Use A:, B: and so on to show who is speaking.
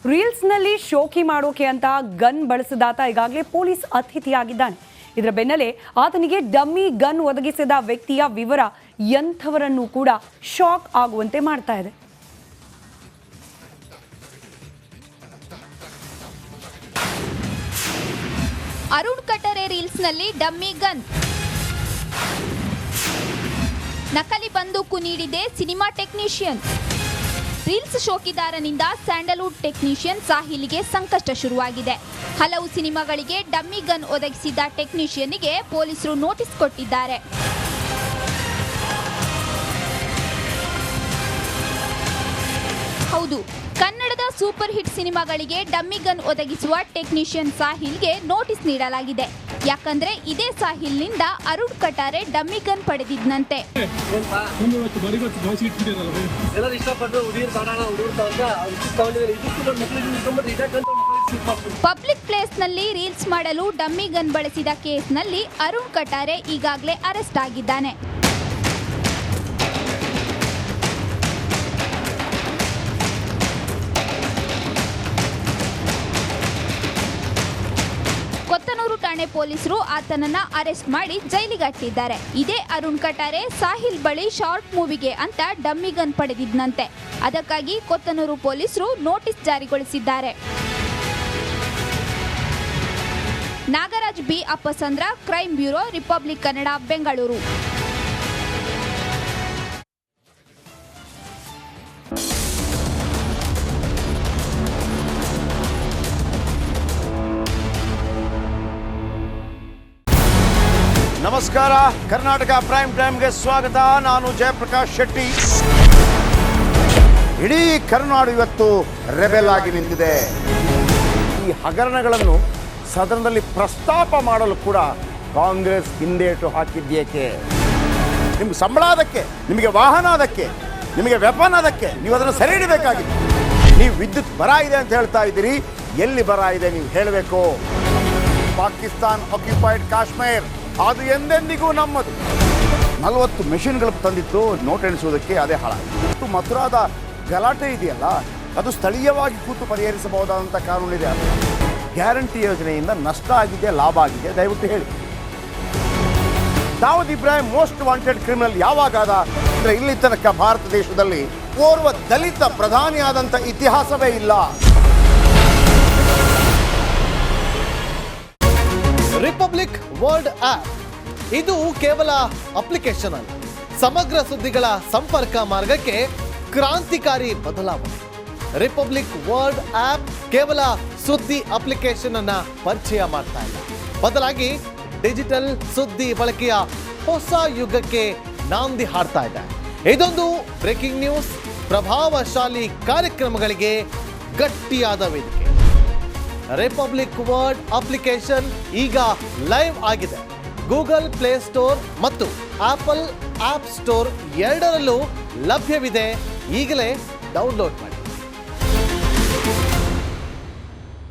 A: ರೀಲ್ಸ್ನಲ್ಲಿ ಶೋಕಿ ಮಾಡೋಕೆ ಅಂತ ಗನ್ ಬಳಸಿದಾತ ಈಗಾಗಲೇ ಪೊಲೀಸ್ ಅತಿಥಿಯಾಗಿದ್ದಾನೆ. ಇದರ ಬೆನ್ನಲ್ಲೇ ಆತನಿಗೆ ಡಮ್ಮಿ ಗನ್ ಒದಗಿಸಿದ ವ್ಯಕ್ತಿಯ ವಿವರ ಎಂಥವರನ್ನು ಕೂಡ ಶಾಕ್ ಆಗುವಂತೆ ಮಾಡ್ತಾ ಇದೆ.
B: ಅರುಣ್ ಕಟರೆ ರೀಲ್ಸ್ನಲ್ಲಿ ಡಮ್ಮಿ ಗನ್, ನಕಲಿ ಬಂದೂಕು ನೀಡಿದೆ ಸಿನಿಮಾ ಟೆಕ್ನಿಷಿಯನ್. ರೀಲ್ಸ್ ಶೋಕಿದಾರನಿಂದ ಸ್ಯಾಂಡಲ್ವುಡ್ ಟೆಕ್ನಿಷಿಯನ್ ಸಾಹಿಲ್ಗೆ ಸಂಕಷ್ಟ ಶುರುವಾಗಿದೆ. ಹಲವು ಸಿನಿಮಾಗಳಿಗೆ ಡಮ್ಮಿ ಗನ್ ಒದಗಿಸಿದ ಟೆಕ್ನಿಷಿಯನ್ಗೆ ಪೊಲೀಸರು ನೋಟಿಸ್ ಕೊಟ್ಟಿದ್ದಾರೆ. ಹೌದು, ಕನ್ನಡದ ಸೂಪರ್ ಹಿಟ್ ಸಿನಿಮಾಗಳಿಗೆ ಡಮ್ಮಿ ಗನ್ ಒದಗಿಸುವ ಟೆಕ್ನಿಷಿಯನ್ ಸಾಹಿಲ್ಗೆ ನೋಟಿಸ್ ನೀಡಲಾಗಿದೆ. ಯಾಕಂದ್ರೆ ಇದೇ ಸಾಹಿಲ್ನಿಂದ ಅರುಣ್ ಕಟಾರೆ ಡಮ್ಮಿ ಗನ್ ಪಡೆದಿದ್ದಂತೆ. ಪಬ್ಲಿಕ್ ಪ್ಲೇಸ್ ನಲ್ಲಿ ರೀಲ್ಸ್ ಮಾಡಲು ಡಮ್ಮಿ ಗನ್ ಬಳಸಿದ ಕೇಸ್ನಲ್ಲಿ ಅರುಣ್ ಕಟಾರೆ ಈಗಾಗಲೇ ಅರೆಸ್ಟ್ ಆಗಿದ್ದಾನೆ. ಕೊತ್ತನೂರು ಠಾಣೆ ಪೊಲೀಸರು ಆತನನ್ನ ಅರೆಸ್ಟ್ ಮಾಡಿ ಜೈಲಿಗೆ ಅಟ್ಟಿದ್ದಾರೆ. ಇದೇ ಅರುಣ್ ಕಟಾರೆ ಸಾಹಿಲ್ ಬಳಿ ಶಾರ್ಟ್ ಮೂವಿಗೆ ಅಂತ ಡಮ್ಮಿ ಗನ್ ಪಡೆದಿದ್ದಂತೆ. ಅದಕ್ಕಾಗಿ ಕೊತ್ತನೂರು ಪೊಲೀಸರು ನೋಟಿಸ್ ಜಾರಿಗೊಳಿಸಿದ್ದಾರೆ. Nagaraj B Appasandra, crime bureau, republic Kannada, Bengaluru.
C: ನಮಸ್ಕಾರ, ಕರ್ನಾಟಕ ಪ್ರೈಮ್ ಟೈಮ್ಗೆ ಸ್ವಾಗತ. ನಾನು ಜಯಪ್ರಕಾಶ್ ಶೆಟ್ಟಿ. ಇಡೀ ಕರ್ನಾಡು ಇವತ್ತು ರೆಬೆಲ್ ಆಗಿ ನಿಂತಿದೆ. ಈ ಹಗರಣಗಳನ್ನು ಸದನದಲ್ಲಿ ಪ್ರಸ್ತಾಪ ಮಾಡಲು ಕೂಡ ಕಾಂಗ್ರೆಸ್ ಹಿಂದೇಟು ಹಾಕಿದ್ದೇಕೆ? ನಿಮ್ಗೆ ಸಂಬಳ ಅದಕ್ಕೆ, ನಿಮಗೆ ವಾಹನ ಅದಕ್ಕೆ, ನಿಮಗೆ ವೆಪನ್ ಅದಕ್ಕೆ, ನೀವು ಅದನ್ನು ಸೆರೆ ಹಿಡಬೇಕಾಗಿತ್ತು. ನೀವು ವಿದ್ಯುತ್ ಬರ ಇದೆ ಅಂತ ಹೇಳ್ತಾ ಇದ್ದೀರಿ, ಎಲ್ಲಿ ಬರ ಇದೆ ನೀವು ಹೇಳಬೇಕು. ಪಾಕಿಸ್ತಾನ್ ಆಕ್ಯುಪೈಡ್ ಕಾಶ್ಮೀರ್ ಅದು ಎಂದೆಂದಿಗೂ ನಮ್ಮದು. 40 ಮೆಷಿನ್ಗಳು ತಂದಿತ್ತು ನೋಟ್ ಎಣಿಸುವುದಕ್ಕೆ, ಅದೇ ಹಾಳಾಯಿತು. ಮಥುರಾದ ಗಲಾಟೆ ಇದೆಯಲ್ಲ, ಅದು ಸ್ಥಳೀಯವಾಗಿ ಕೂತು ಪರಿಹರಿಸಬಹುದಾದಂಥ ಕಾನೂನಿದೆ. ಗ್ಯಾರಂಟಿ ಯೋಜನೆಯಿಂದ ನಷ್ಟ ಆಗಿದೆ, ಲಾಭ ಆಗಿದೆ, ದಯವಿಟ್ಟು ಹೇಳಿ. Dawood Ibrahim most wanted criminal ಯಾವಾಗಾದ ಅಂದರೆ ಇಲ್ಲಿ ತನಕ ಭಾರತ ದೇಶದಲ್ಲಿ ಓರ್ವ ದಲಿತ ಪ್ರಧಾನಿಯಾದಂಥ ಇತಿಹಾಸವೇ ಇಲ್ಲ.
D: ರಿಪಬ್ಲಿಕ್ ವರ್ಲ್ಡ್ ಆಪ್ ಇದು ಕೇವಲ ಅಪ್ಲಿಕೇಶನ್ ಅಲ್ಲ, ಸಮಗ್ರ ಸುದ್ದಿಗಳ ಸಂಪರ್ಕ ಮಾರ್ಗಕ್ಕೆ ಕ್ರಾಂತಿಕಾರಿ ಬದಲಾವಣೆ. ರಿಪಬ್ಲಿಕ್ ವರ್ಲ್ಡ್ ಆಪ್ ಕೇವಲ ಸುದ್ದಿ ಅಪ್ಲಿಕೇಶನ್ ಅನ್ನ ಪರಿಚಯ ಮಾಡ್ತಾ ಇಲ್ಲ, ಬದಲಾಗಿ ಡಿಜಿಟಲ್ ಸುದ್ದಿ ಬಳಕೆಯ ಹೊಸ ಯುಗಕ್ಕೆ ನಾಂದಿ ಹಾಡ್ತಾ ಇದೆ. ಇದೊಂದು ಬ್ರೇಕಿಂಗ್ ನ್ಯೂಸ್, ಪ್ರಭಾವಶಾಲಿ ಕಾರ್ಯಕ್ರಮಗಳಿಗೆ ಗಟ್ಟಿಯಾದ ವೇದಿಕೆ. ರಿಪಬ್ಲಿಕ್ ವರ್ಲ್ಡ್ ಅಪ್ಲಿಕೇಶನ್ ಈಗ ಲೈವ್ ಆಗಿದೆ. ಗೂಗಲ್ ಪ್ಲೇ ಸ್ಟೋರ್ ಮತ್ತು ಆಪಲ್ ಆಪ್ ಸ್ಟೋರ್ ಎರಡರಲ್ಲೂ ಲಭ್ಯವಿದೆ. ಈಗಲೇ ಡೌನ್ಲೋಡ್ ಮಾಡಿ.